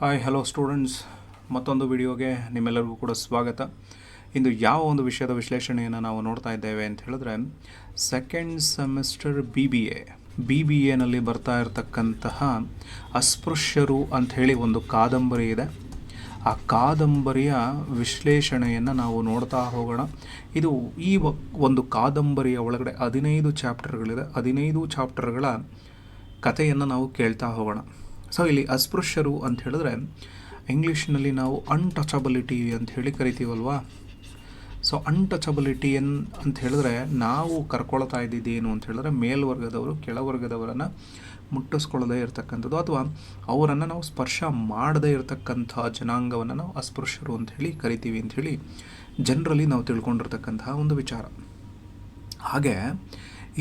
Hi hello students, ಮತ್ತೊಂದು ವಿಡಿಯೋಗೆ ನಿಮ್ಮೆಲ್ಲರಿಗೂ ಕೂಡ ಸ್ವಾಗತ. ಇಂದು ಯಾವ ಒಂದು ವಿಷಯದ ವಿಶ್ಲೇಷಣೆಯನ್ನು ನಾವು ನೋಡ್ತಾ ಇದ್ದೇವೆ ಅಂತ ಹೇಳಿದ್ರೆ, ಸೆಕೆಂಡ್ ಸೆಮಿಸ್ಟರ್ ಬಿ ಬಿ ಎನಲ್ಲಿ ಬರ್ತಾ ಇರತಕ್ಕಂತಹ ಅಸ್ಪೃಶ್ಯರು ಅಂಥೇಳಿ ಒಂದು ಕಾದಂಬರಿ ಇದೆ. ಆ ಕಾದಂಬರಿಯ ವಿಶ್ಲೇಷಣೆಯನ್ನು ನಾವು ನೋಡ್ತಾ ಹೋಗೋಣ. ಇದು ಈ ಒಂದು ಕಾದಂಬರಿಯ ಒಳಗಡೆ 15 ಚಾಪ್ಟರ್ಗಳಿದೆ. 15 ಚಾಪ್ಟರ್ಗಳ ಕಥೆಯನ್ನು ನಾವು ಕೇಳ್ತಾ ಹೋಗೋಣ. ಸೊ ಇಲ್ಲಿ ಅಸ್ಪೃಶ್ಯರು ಅಂತ ಹೇಳಿದ್ರೆ ಇಂಗ್ಲೀಷ್ನಲ್ಲಿ ನಾವು ಅನ್ಟಚಬಿಲಿಟಿ ಅಂತ ಹೇಳಿ ಕರಿತೀವಲ್ವಾ. ಸೊ ಅನ್ಟಚಬಿಲಿಟಿ ಅಂತ ಹೇಳಿದ್ರೆ ನಾವು ಕರ್ಕೊಳ್ತಾ ಇದ್ದಿದ್ದೇನು ಅಂತ ಹೇಳಿದ್ರೆ ಮೇಲ್ವರ್ಗದವರು ಕೆಳವರ್ಗದವರನ್ನು ಮುಟ್ಟಿಸ್ಕೊಳ್ಳದೇ ಇರತಕ್ಕಂಥದ್ದು ಅಥವಾ ಅವರನ್ನು ನಾವು ಸ್ಪರ್ಶ ಮಾಡದೇ ಇರತಕ್ಕಂಥ ಜನಾಂಗವನ್ನು ನಾವು ಅಸ್ಪೃಶ್ಯರು ಅಂತ ಹೇಳಿ ಕರಿತೀವಿ ಅಂಥೇಳಿ ಜನರಲಿ ನಾವು ತಿಳ್ಕೊಂಡಿರ್ತಕ್ಕಂತಹ ಒಂದು ವಿಚಾರ. ಹಾಗೆ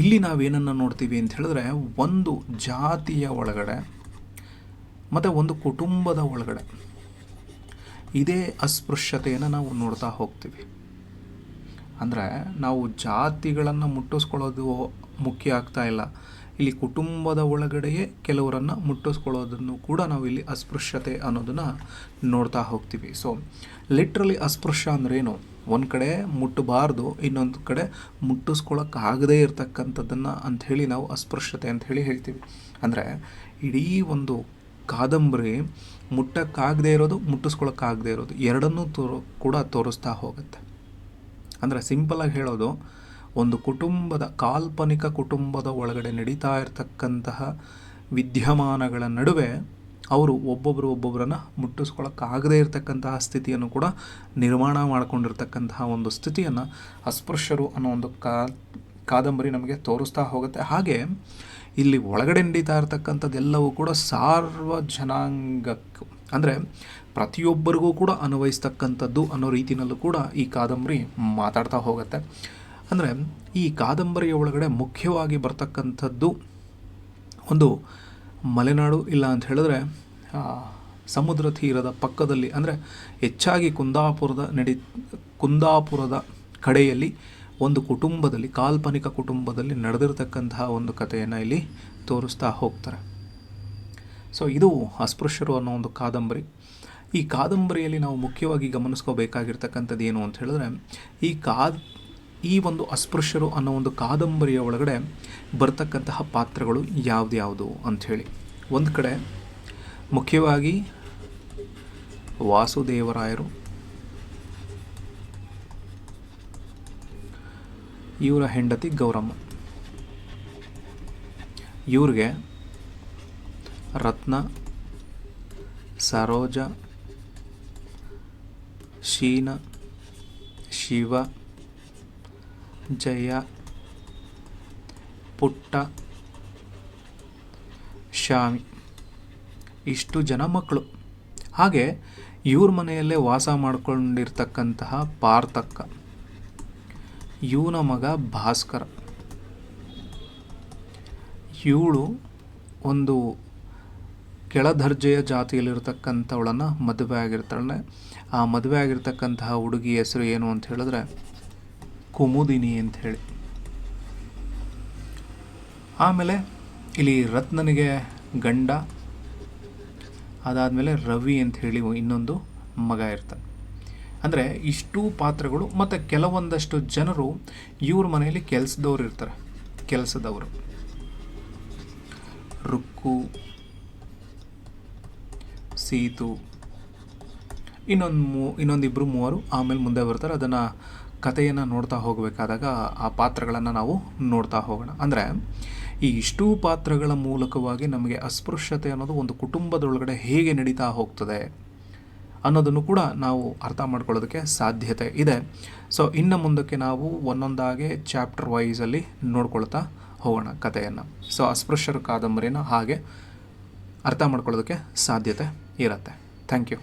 ಇಲ್ಲಿ ನಾವೇನನ್ನು ನೋಡ್ತೀವಿ ಅಂತ ಹೇಳಿದ್ರೆ, ಒಂದು ಜಾತಿಯ ಒಳಗಡೆ ಮತ್ತು ಒಂದು ಕುಟುಂಬದ ಒಳಗಡೆ ಇದೇ ಅಸ್ಪೃಶ್ಯತೆಯನ್ನು ನಾವು ನೋಡ್ತಾ ಹೋಗ್ತೀವಿ. ಅಂದರೆ ನಾವು ಜಾತಿಗಳನ್ನು ಮುಟ್ಟಿಸ್ಕೊಳ್ಳೋದು ಮುಖ್ಯ ಆಗ್ತಾ ಇಲ್ಲ, ಇಲ್ಲಿ ಕುಟುಂಬದ ಒಳಗಡೆಯೇ ಕೆಲವರನ್ನು ಮುಟ್ಟಿಸ್ಕೊಳ್ಳೋದನ್ನು ಕೂಡ ನಾವು ಇಲ್ಲಿ ಅಸ್ಪೃಶ್ಯತೆ ಅನ್ನೋದನ್ನು ನೋಡ್ತಾ ಹೋಗ್ತೀವಿ. ಸೊ ಲಿಟ್ರಲಿ ಅಸ್ಪೃಶ್ಯ ಅಂದ್ರೇನು? ಒಂದು ಕಡೆ ಮುಟ್ಟಬಾರ್ದು, ಇನ್ನೊಂದು ಕಡೆ ಮುಟ್ಟಿಸ್ಕೊಳ್ಳೋಕ್ಕಾಗದೇ ಇರತಕ್ಕಂಥದ್ದನ್ನು ಅಂಥೇಳಿ ನಾವು ಅಸ್ಪೃಶ್ಯತೆ ಅಂಥೇಳಿ ಹೇಳ್ತೀವಿ. ಅಂದರೆ ಇಡೀ ಒಂದು ಕಾದಂಬರಿ ಮುಟ್ಟಕ್ಕಾಗದೇ ಇರೋದು, ಮುಟ್ಟಿಸ್ಕೊಳ್ಳೋಕ್ಕಾಗದೇ ಇರೋದು ಎರಡನ್ನೂ ಕೂಡ ತೋರಿಸ್ತಾ ಹೋಗುತ್ತೆ. ಅಂದರೆ ಸಿಂಪಲಾಗಿ ಹೇಳೋದು, ಒಂದು ಕುಟುಂಬದ ಕಾಲ್ಪನಿಕ ಕುಟುಂಬದ ಒಳಗಡೆ ನಡೀತಾ ಇರತಕ್ಕಂತಹ ವಿದ್ಯಮಾನಗಳ ನಡುವೆ ಅವರು ಒಬ್ಬೊಬ್ಬರನ್ನು ಮುಟ್ಟಿಸ್ಕೊಳ್ಳೋಕ್ಕಾಗದೇ ಇರತಕ್ಕಂತಹ ಸ್ಥಿತಿಯನ್ನು ಕೂಡ ನಿರ್ಮಾಣ ಮಾಡಿಕೊಂಡಿರ್ತಕ್ಕಂತಹ ಒಂದು ಸ್ಥಿತಿಯನ್ನು ಅಸ್ಪೃಶ್ಯರು ಅನ್ನೋ ಒಂದು ಕಾದಂಬರಿ ನಮಗೆ ತೋರಿಸ್ತಾ ಹೋಗುತ್ತೆ. ಹಾಗೆ ಇಲ್ಲಿ ಒಳಗಡೆ ನಡೀತಾ ಇರತಕ್ಕಂಥದ್ದೆಲ್ಲವೂ ಕೂಡ ಸಾರ್ವ ಜನಾಂಗಕ್ಕೂ, ಅಂದರೆ ಪ್ರತಿಯೊಬ್ಬರಿಗೂ ಕೂಡ ಅನ್ವಯಿಸ್ತಕ್ಕಂಥದ್ದು ಅನ್ನೋ ರೀತಿಯಲ್ಲೂ ಕೂಡ ಈ ಕಾದಂಬರಿ ಮಾತಾಡ್ತಾ ಹೋಗುತ್ತೆ. ಅಂದರೆ ಈ ಕಾದಂಬರಿಯ ಒಳಗಡೆ ಮುಖ್ಯವಾಗಿ ಬರ್ತಕ್ಕಂಥದ್ದು ಒಂದು ಮಲೆನಾಡು, ಇಲ್ಲ ಅಂತ ಹೇಳಿದ್ರೆ ಸಮುದ್ರ ತೀರದ ಪಕ್ಕದಲ್ಲಿ, ಅಂದರೆ ಹೆಚ್ಚಾಗಿ ಕುಂದಾಪುರದ ಕಡೆಯಲ್ಲಿ ಒಂದು ಕುಟುಂಬದಲ್ಲಿ, ಕಾಲ್ಪನಿಕ ಕುಟುಂಬದಲ್ಲಿ ನಡೆದಿರ್ತಕ್ಕಂತಹ ಒಂದು ಕಥೆಯನ್ನು ಇಲ್ಲಿ ತೋರಿಸ್ತಾ ಹೋಗ್ತಾರೆ. ಸೊ ಇದು ಅಸ್ಪೃಶ್ಯರು ಅನ್ನೋ ಒಂದು ಕಾದಂಬರಿ. ಈ ಕಾದಂಬರಿಯಲ್ಲಿ ನಾವು ಮುಖ್ಯವಾಗಿ ಗಮನಿಸ್ಕೋಬೇಕಾಗಿರ್ತಕ್ಕಂಥದ್ದು ಏನು ಅಂತ ಹೇಳಿದ್ರೆ, ಈ ಒಂದು ಅಸ್ಪೃಶ್ಯರು ಅನ್ನೋ ಒಂದು ಕಾದಂಬರಿಯ ಒಳಗಡೆ ಬರ್ತಕ್ಕಂತಹ ಪಾತ್ರಗಳು ಯಾವ್ದು ಅಂಥೇಳಿ, ಒಂದು ಕಡೆ ಮುಖ್ಯವಾಗಿ ವಾಸುದೇವರಾಯರು, ಇವರ ಹೆಂಡತಿ ಗೌರಮ್ಮ, ಇವ್ರಿಗೆ ರತ್ನ, ಸರೋಜ, ಶೀನ, ಶಿವ, ಜಯ, ಪುಟ್ಟ, ಶಾಮಿ, ಇಷ್ಟು ಜನ ಮಕ್ಕಳು. ಹಾಗೆ ಇವ್ರ ಮನೆಯಲ್ಲೇ ವಾಸ ಮಾಡಿಕೊಂಡಿರ್ತಕ್ಕಂತಹ ಪಾರ್ಥಕ್ಕ, ಇವನ ಮಗ ಭಾಸ್ಕರ, ಇವಳು ಒಂದು ಕೆಳದರ್ಜೆಯ ಜಾತಿಯಲ್ಲಿರ್ತಕ್ಕಂಥವಳನ್ನು ಮದುವೆ ಆಗಿರ್ತಾಳೆ. ಆ ಮದುವೆ ಆಗಿರ್ತಕ್ಕಂತಹ ಹುಡುಗಿ ಹೆಸರು ಏನು ಅಂತ ಹೇಳಿದ್ರೆ ಕುಮುದಿನಿ ಅಂಥೇಳಿ. ಆಮೇಲೆ ಇಲ್ಲಿ ರತ್ನನಿಗೆ ಗಂಡ, ಅದಾದಮೇಲೆ ರವಿ ಅಂಥೇಳಿ ಇನ್ನೊಂದು ಮಗ ಇರ್ತಾನೆ. ಅಂದರೆ ಇಷ್ಟು ಪಾತ್ರಗಳು. ಮತ್ತು ಕೆಲವೊಂದಷ್ಟು ಜನರು ಇವ್ರ ಮನೆಯಲ್ಲಿ ಕೆಲಸದವ್ರು ಇರ್ತಾರೆ. ಕೆಲಸದವರು ರುಕ್ಕು, ಸೀತು, ಇನ್ನೊಂದಿಬ್ಬರು ಮೂವರು ಆಮೇಲೆ ಮುಂದೆ ಬರ್ತಾರೆ. ಅದನ್ನು ಕಥೆಯನ್ನು ನೋಡ್ತಾ ಹೋಗಬೇಕಾದಾಗ ಆ ಪಾತ್ರಗಳನ್ನು ನಾವು ನೋಡ್ತಾ ಹೋಗೋಣ. ಅಂದರೆ ಈ ಇಷ್ಟೂ ಪಾತ್ರಗಳ ಮೂಲಕವಾಗಿ ನಮಗೆ ಅಸ್ಪೃಶ್ಯತೆ ಅನ್ನೋದು ಒಂದು ಕುಟುಂಬದೊಳಗಡೆ ಹೇಗೆ ನಡೀತಾ ಹೋಗ್ತದೆ ಅನ್ನೋದನ್ನು ಕೂಡ ನಾವು ಅರ್ಥ ಮಾಡ್ಕೊಳ್ಳೋದಕ್ಕೆ ಸಾಧ್ಯತೆ ಇದೆ. ಸೊ ಇನ್ನು ಮುಂದಕ್ಕೆ ನಾವು ಒಂದೊಂದಾಗೆ ಚಾಪ್ಟರ್ ವೈಸಲ್ಲಿ ನೋಡ್ಕೊಳ್ತಾ ಹೋಗೋಣ ಕಥೆಯನ್ನು. ಸೊ ಅಸ್ಪೃಶ್ಯರ ಕಾದಂಬರಿನ ಹಾಗೆ ಅರ್ಥ ಮಾಡ್ಕೊಳ್ಳೋದಕ್ಕೆ ಸಾಧ್ಯತೆ ಇರುತ್ತೆ. Thank you.